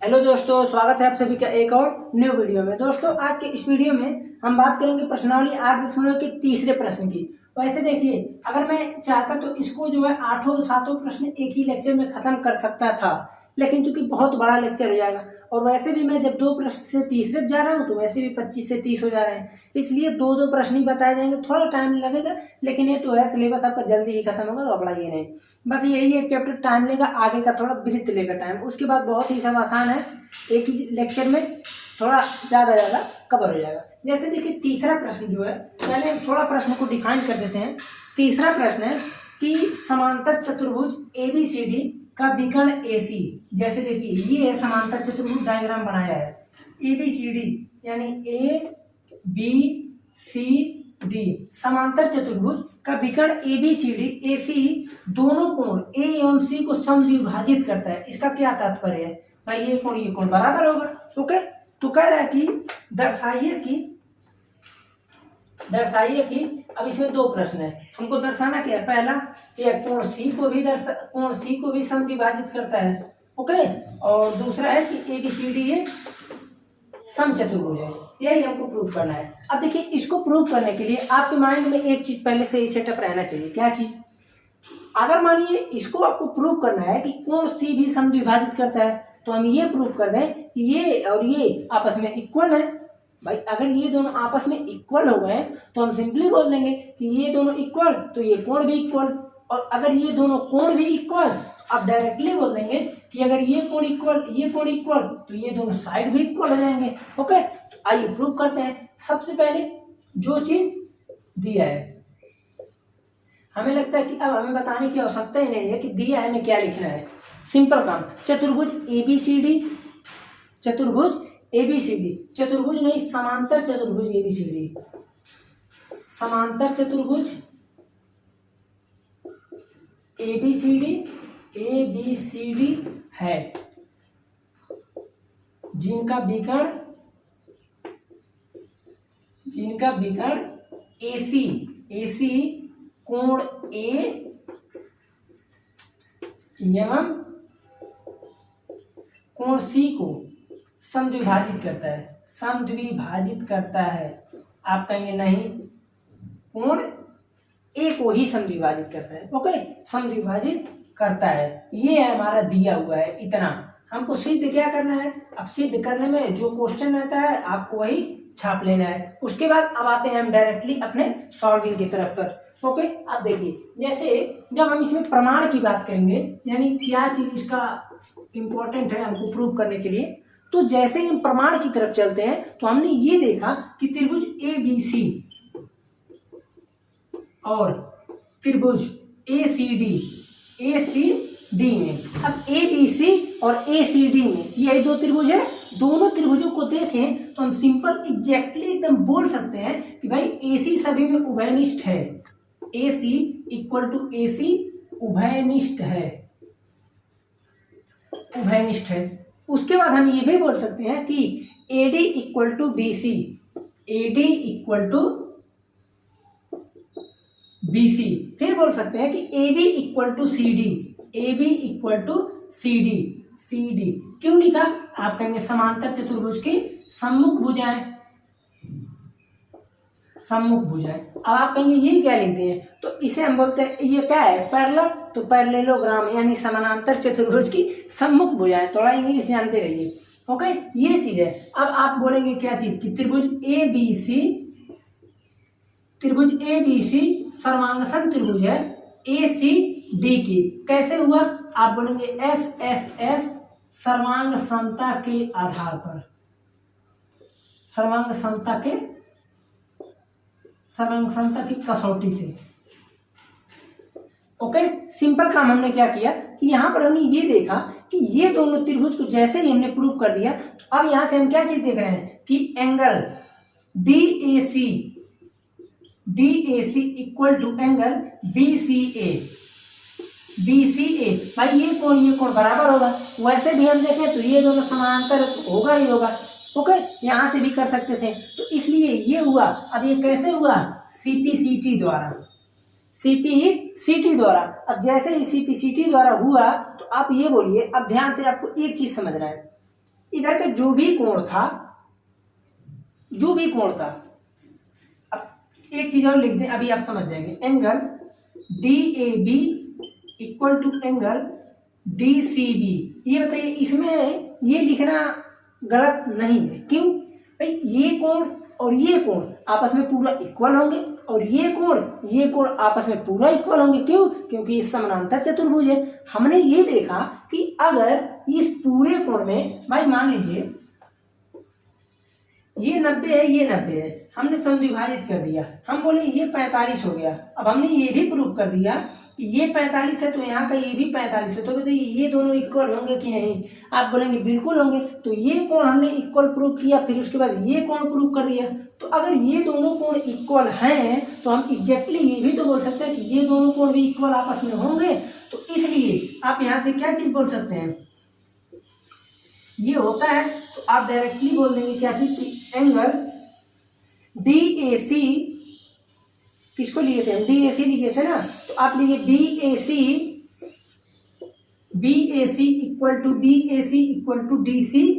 Hello दोस्तों, स्वागत है आप सभी का एक और न्यू वीडियो में। दोस्तों, आज के इस वीडियो में हम बात करेंगे प्रश्नावली 8.0 के तीसरे प्रश्न की। वैसे देखिए, अगर मैं चाहता तो इसको जो है 8 प्रश्न एक ही लेक्चर में खत्म कर सकता था, लेकिन चूंकि बहुत बड़ा लेक्चर हो जाएगा और वैसे भी मैं जब 2 प्रश्न से तीसरे जा रहा हूँ तो वैसे भी 25 से 30 हो जा रहे हैं, इसलिए दो प्रश्न ही बताए जाएंगे। थोड़ा टाइम लगेगा, लेकिन ये तो है, सिलेबस आपका जल्दी ही खत्म होगा, तो घबराइए नहीं। बस यही एक चैप्टर टाइम लेगा, आगे का थोड़ा वृत्त लेगा टाइम, उसके बाद बहुत ही सब आसान है, एक ही लेक्चर में थोड़ा ज़्यादा कवर हो जाएगा। जैसे देखिए, तीसरा प्रश्न जो है, पहले हम थोड़ा प्रश्न को डिफाइन कर देते हैं। तीसरा प्रश्न है कि समांतर चतुर्भुज ABCD का विकर्ण AC। जैसे देखिए, ये है समांतर चतुर्भुज, डायग्राम बनाया है ABCD यानी ABCD समांतर चतुर्भुज का विकर्ण ABCD AC दोनों कोण A एवं C को समद्विभाजित करता है। इसका क्या तात्पर्य है भाई? ये कोण बराबर होगा। ओके, तो कह रहा है कि दर्शाइए कि अब इसमें 2 प्रश्न है, हमको दर्शाना क्या है। पहला, ये कोण C को भी समद्विभाजित करता है। ओके, और दूसरा है कि ABCD ये समचतुर्भुज है, यही हमको प्रूव करना है। अब देखिए, इसको प्रूव करने के लिए आपके माइंड में एक चीज पहले से ही सेटअप रहना चाहिए। क्या चीज? अगर मानिए इसको आपको प्रूव करना है कि कोण C भी समद्विभाजित करता है, तो हम ये प्रूव कर दें कि ये और ये आपस में इक्वल है। भाई, अगर ये दोनों आपस में इक्वल हो गए तो हम सिंपली बोल देंगे कि ये दोनों इक्वल, तो ये कोण भी इक्वल। और अगर ये दोनों कोण भी इक्वल, तो आप डायरेक्टली बोल देंगे कि अगर ये कोण इक्वल, तो ये दोनों साइड भी इक्वल हो जाएंगे। ओके, तो आइए प्रूव करते हैं। सबसे पहले जो चीज दिया है, हमें लगता है कि अब हमें बताने की आवश्यकता ही नहीं है कि दिया है, हमें क्या लिखना है। सिंपल काम, चतुर्भुज ABCD नहीं, समांतर चतुर्भुज ABCD है, जिनका विकर्ण AC कोण A एवं कोण C को समद्विभाजित करता है। आप कहेंगे नहीं, कोण A को ही समद्विभाजित करता है। ओके, समद्विभाजित करता है, ये है हमारा दिया हुआ है। इतना हमको सिद्ध क्या करना है। अब सिद्ध करने में जो क्वेश्चन रहता है आपको वही छाप लेना है। उसके बाद अब आते हैं हम डायरेक्टली अपने सॉल्विंग की तरफ पर। ओके, अब देखिए, जैसे जब हम इसमें प्रमाण की बात करेंगे, यानी क्या चीज इसका इंपॉर्टेंट है हमको प्रूव करने के लिए, तो जैसे ही हम प्रमाण की तरफ चलते हैं तो हमने ये देखा कि त्रिभुज ABC और त्रिभुज ACD में, अब ABC और ACD में यही 2 त्रिभुज है। दोनों त्रिभुजों को देखें तो हम सिंपल एग्जैक्टली एकदम बोल सकते हैं कि भाई AC सभी में उभयनिष्ठ है। AC इक्वल टू AC उभयनिष्ठ है। उसके बाद हम ये भी बोल सकते हैं कि AD इक्वल टू BC, फिर बोल सकते हैं कि AB इक्वल टू CD। क्यों लिखा? आप कहेंगे समांतर चतुर्भुज की सम्मुख भुजाएं। अब आप कहेंगे ये क्या लिखते हैं, तो इसे हम बोलते हैं, ये क्या है, पैरेलल, तो पैरेललोग्राम यानी समानांतर चतुर्भुज की सम्मुख भुजाएं। थोड़ा इंग्लिश जानते रहिए। ओके, ये चीज है। अब आप बोलेंगे क्या चीज कि त्रिभुज ABC सर्वांगसम त्रिभुज है ACD की। कैसे हुआ? आप बोलेंगे SSS सर्वांग समता के आधार पर, सर्वांग समता की कसौटी से। ओके, सिंपल काम हमने क्या किया कि यहां पर हमने ये देखा कि ये दोनों त्रिभुज को जैसे ही हमने प्रूव कर दिया, तो अब यहां से हम क्या चीज देख रहे हैं कि angle DAC equal to angle BCA। भाई, ये कोण बराबर होगा। वैसे भी हम देखें तो ये दोनों समानांतर होगा ही होगा। ओके, यहां से भी कर सकते थे, तो इसलिए ये हुआ। अब ये कैसे हुआ? CPCT द्वारा। अब जैसे ही CPCT द्वारा हुआ, तो आप ये बोलिए, अब ध्यान से आपको एक चीज समझना है इधर का जो भी कोण था, अब एक चीज और लिख दें, अभी आप समझ जाएंगे। Angle DAB equal to angle DCB। ये बताइए, इसमें ये लिखना गलत नहीं है। क्यों भाई? ये कोण और ये कोण आपस में पूरा इक्वल होंगे, और ये कोण आपस में पूरा इक्वल होंगे। क्यों? क्योंकि ये समानांतर चतुर्भुज है। हमने ये देखा कि अगर इस पूरे कोण में, भाई मान लीजिए ये 90 है, ये 90 है, हमने समद्विभाजित कर दिया, हम बोले ये 45 हो गया। अब हमने ये भी प्रूव कर दिया कि ये 45 है, तो यहाँ का ये भी 45 है, तो बताइए ये दोनों इक्वल होंगे कि नहीं? आप बोलेंगे बिल्कुल होंगे। तो ये कोण हमने इक्वल प्रूव किया, फिर उसके बाद ये कोण प्रूव कर दिया। तो अगर ये दोनों कोण इक्वल हैं तो हम एग्जैक्टली ये भी तो बोल सकते हैं कि ये दोनों कोण भी इक्वल आपस में होंगे। तो इसलिए आप यहाँ से क्या चीज बोल सकते हैं? ये होता है तो आप डायरेक्टली बोल देंगे क्या चीज कि एंगल DAC, किसको लिए थे हम? DAC लिखे थे ना, तो आप लिखिए BAC equal to DCA।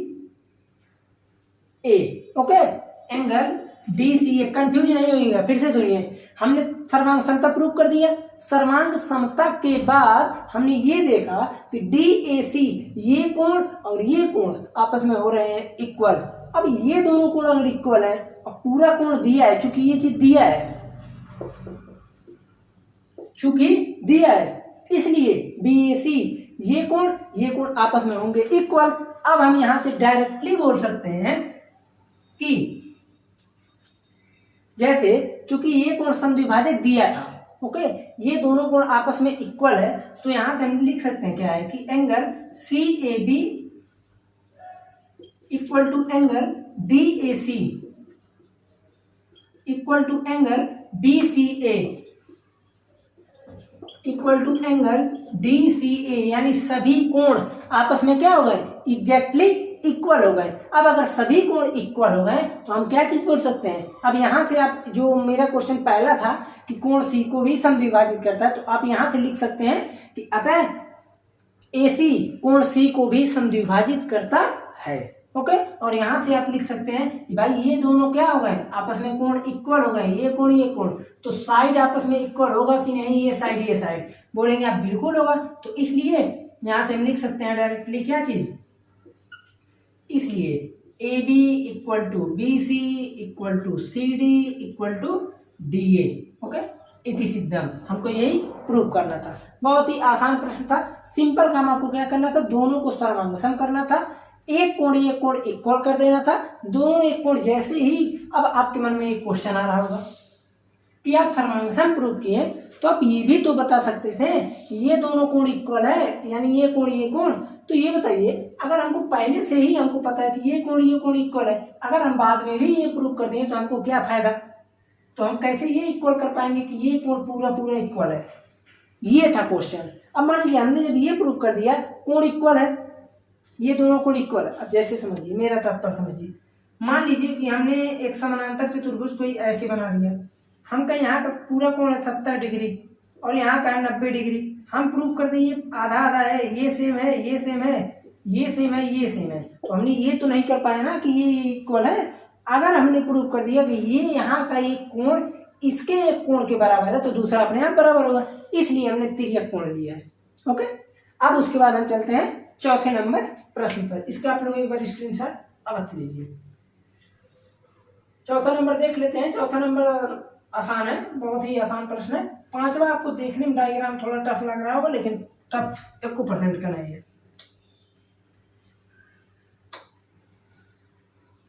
Okay, angle DCA। Confuse नहीं होइएगा, फिर से सुनिए। हमने सर्वांग समता प्रूव कर दिया। सर्वांग समता के बाद हमने ये देखा कि DAC, ये कोण और ये कोण आपस में हो रहे हैं इक्वल। अब ये दोनों कोण अगर इक्वल है और पूरा कोण दिया है, चूंकि ये चीज दिया है, इसलिए BAC, ये कोण आपस में होंगे इक्वल। अब हम यहां से डायरेक्टली बोल सकते हैं कि जैसे चूंकि ये कोण समद्विभाजक दिया था, ओके, ये दोनों कोण आपस में इक्वल है, तो यहां से हम लिख सकते हैं क्या है कि angle CAB equal to angle DAC equal to angle BCA equal to angle DCA, यानी सभी कोण आपस में क्या हो गए? एग्जैक्टली इक्वल हो गए। अब अगर सभी कोण इक्वल हो गए तो हम क्या चीज बोल सकते हैं? अब यहां से आप, जो मेरा क्वेश्चन पहला था कि कोण C को भी समद्विभाजित करता है, तो आप यहां से लिख सकते हैं कि अतः AC कोण C को भी समद्विभाजित करता है। ओके, और यहां से आप लिख सकते हैं कि भाई ये दोनों क्या हो गए? आपस में कोण इक्वल हो गए, ये कोण, तो साइड आपस में इक्वल होगा कि नहीं? ये साइड बोलेंगे आप बिल्कुल होगा। तो इसलिए यहां से हम लिख सकते हैं डायरेक्टली क्या चीज? इसलिए AB equal to BC equal to CD equal to DA। Okay, इति सिद्धम। हमको यही प्रूव करना था। बहुत ही आसान प्रश्न था, सिंपल काम। आपको क्या करना था? दोनों को सर्वांगसम करना था, एक कोण इक्वल कर देना था। दोनों एक कोण जैसे ही, अब आपके मन में एक क्वेश्चन आ रहा होगा कि आप सर्वांगसम प्रूव किए, तो आप ये भी तो बता सकते थे ये दोनों कोण इक्वल है, यानी ये कोण। तो ये बताइए, अगर हमको पहले से ही हमको पता है कि ये कोण इक्वल है, अगर हम बाद में भी ये प्रूव कर दें तो हमको क्या फायदा? तो हम कैसे ये इक्वल कर पाएंगे कि ये कोण पूरा इक्वल है? ये था क्वेश्चन। अब मान लीजिए हमने जब ये प्रूव कर दिया कोण इक्वल है, ये दोनों कोण इक्वल है। अब जैसे समझिए, मेरा तात्पर्य समझिए। मान लीजिए कि हमने एक समानांतर चतुर्भुज को ऐसे बना दिया। हमका यहाँ का पूरा कोण है 70 डिग्री और यहाँ का है 90 डिग्री। हम प्रूव कर दें ये आधा है, ये सेम है, ये सेम है, ये सेम है, ये सेम है। तो हमने ये तो नहीं कर पाया ना कि ये इक्वल है। अगर हमने प्रूव कर दिया कि ये यहाँ का एक कोण इसके एक कोण के बराबर है, तो दूसरा अपने आप बराबर होगा, इसलिए हमने तिर्यक कोण लिया है। ओके, अब उसके बाद हम चलते हैं चौथे नंबर प्रश्न पर। इसका आप लोग एक बार स्क्रीनशॉट अवश्य लीजिए। चौथा नंबर देख लेते हैं। चौथा नंबर आसान है, बहुत ही आसान प्रश्न है। पांचवा आपको देखने में डायग्राम थोड़ा टफ लग रहा होगा, लेकिन टफ 1% का नहीं है।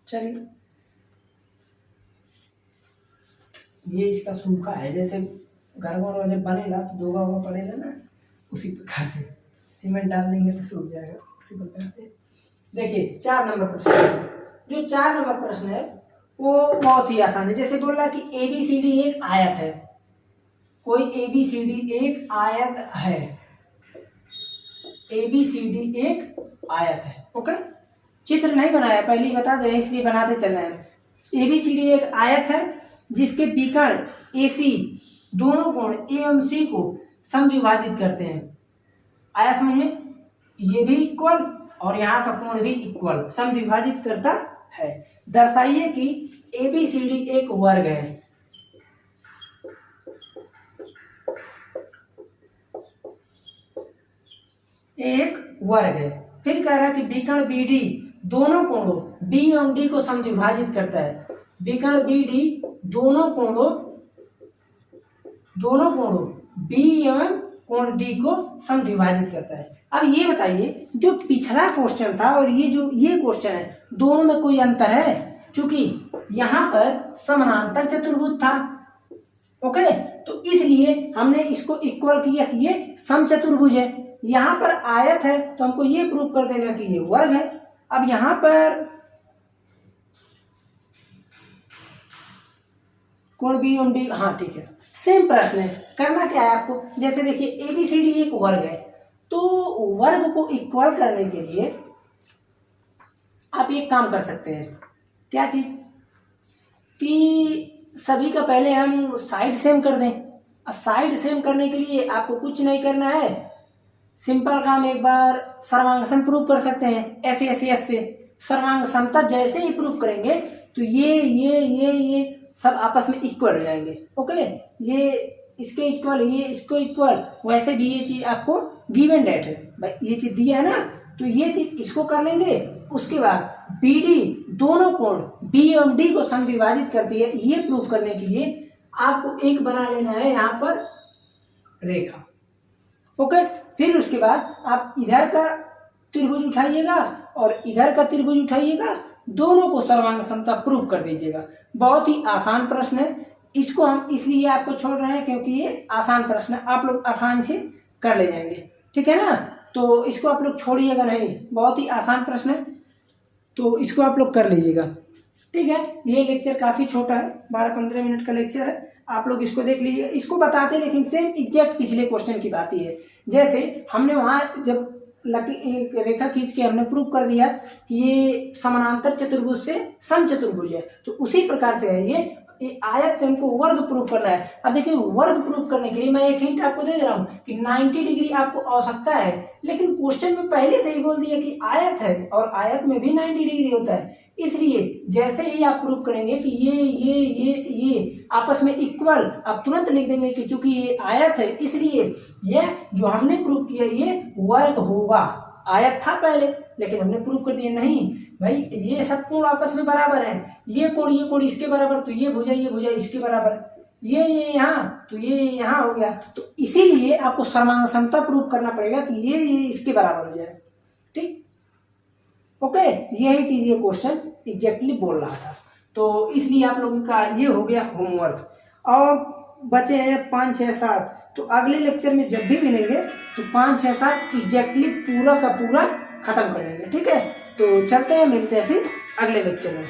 चलिए, ये इसका सूखा है, जैसे घर में जब बनेगा तो दोगा होगा पड़ेगा ना, उसी प्रकार से सीमेंट डाल देंगे तो सूख जाएगा, उसी प्रकार से। देखिए 4 नंबर प्रश्न, जो 4 नंबर प्रश्न है वो बहुत ही आसान है। जैसे बोल रहा कि ABCD एक आयत है, कोई ABCD एक आयत है, ABCD एक आयत है। ओके, चित्र नहीं बनाया, पहले ही बता दे रहे हैं इसलिए बनाते चल रहे हैं। ABCD एक आयत है जिसके विकर्ण AC दोनों कोण A एवं C को समद्विभाजित करते हैं। आया समझ में? ये भी इक्वल और यहाँ का कोण भी इक्वल समद्विभाजित करता है। दर्शाइए कि ABCD एक वर्ग है। एक वर्ग है। फिर कह रहा है कि विकर्ण BD दोनों कोणों B एवं D को समद्विभाजित करता है। विकर्ण BD दोनों कोणों B एवं कोण D को समद्विभाजित करता है। अब ये बताइए, जो पिछला क्वेश्चन था और ये क्वेश्चन है, दोनों में कोई अंतर है? क्योंकि यहाँ पर समानांतर चतुर्भुज था, ओके, तो इसलिए हमने इसको इक्वल किया कि ये समचतुर्भुज है। यहाँ पर आयत है तो हमको ये प्रूव कर देना कि ये वर्ग है। अब यहाँ पर कोण बी एवं डी, हाँ ठीक है, सेम प्रश्न है। करना क्या है आपको, जैसे देखिए ABCD एक वर्ग है, तो वर्ग को इक्वल करने के लिए आप एक काम कर सकते हैं। क्या चीज, कि सभी का पहले हम साइड सेम कर दें। साइड सेम करने के लिए आपको कुछ नहीं करना है, सिंपल काम, एक बार सर्वांग सम प्रूव कर सकते हैं। ऐसे सर्वांग समता जैसे ही प्रूव करेंगे तो ये सब आपस में इक्वल हो जाएंगे, ओके, ये इसके इक्वल, ये इसको इक्वल। वैसे भी ये चीज आपको गिवन डेट है भाई, ये चीज दिया है ना, तो ये चीज इसको कर लेंगे। उसके बाद BD दोनों कोण B एवं D को समद्विभाजित करती है, ये प्रूव करने के लिए आपको एक बना लेना है यहाँ पर रेखा, ओके। फिर उसके बाद आप इधर का त्रिभुज उठाइएगा और इधर का त्रिभुज उठाइएगा, दोनों को सर्वांग समता प्रूव कर दीजिएगा। बहुत ही आसान प्रश्न है, इसको हम इसलिए आपको छोड़ रहे हैं क्योंकि ये आसान प्रश्न है, आप लोग आसान से कर ले जाएंगे, ठीक है ना। तो इसको आप लोग छोड़िएगा नहीं, बहुत ही आसान प्रश्न है, तो इसको आप लोग कर लीजिएगा, ठीक है। ये लेक्चर काफ़ी छोटा है, 12-15 मिनट का लेक्चर है, आप लोग इसको देख लीजिए। इसको बताते लेकिन सेम एग्जैक्ट पिछले क्वेश्चन की बात ही है। जैसे हमने वहाँ जब एक रेखा खींच के हमने प्रूव कर दिया कि ये समानांतर चतुर्भुज से समचतुर्भुज है, तो उसी प्रकार से है ये आयत से हमको वर्ग प्रूव करना है। अब देखिए, वर्ग प्रूव करने के लिए मैं एक हिंट आपको दे दे रहा हूँ कि 90 डिग्री आपको आवश्यकता है, लेकिन क्वेश्चन में पहले से ही बोल दिया कि आयत है और आयत में भी 90 डिग्री होता है। इसलिए जैसे ही आप प्रूव करेंगे कि ये आपस में इक्वल, आप तुरंत लिख देंगे कि चूंकि ये आयत है इसलिए ये जो हमने प्रूव किया ये वर्ग होगा। आयत था पहले, लेकिन हमने प्रूव कर दिया नहीं भाई, ये सब कोण आपस में बराबर है, ये कोण इसके बराबर, तो ये भुजा इसके बराबर, ये यहाँ तो ये यहाँ हो गया, तो इसीलिए आपको सर्वांग समता प्रूव करना पड़ेगा कि ये इसके बराबर हो जाए, ठीक, ओके। यही चीज ये क्वेश्चन एग्जैक्टली बोल रहा था, तो इसलिए आप लोगों का ये हो गया होमवर्क। और बचे हैं 5, 6, 7, तो अगले लेक्चर में जब भी मिलेंगे तो 5, 6, 7 एग्जैक्टली पूरा का पूरा खत्म कर लेंगे, ठीक है। तो चलते हैं, मिलते हैं फिर अगले लेक्चर में।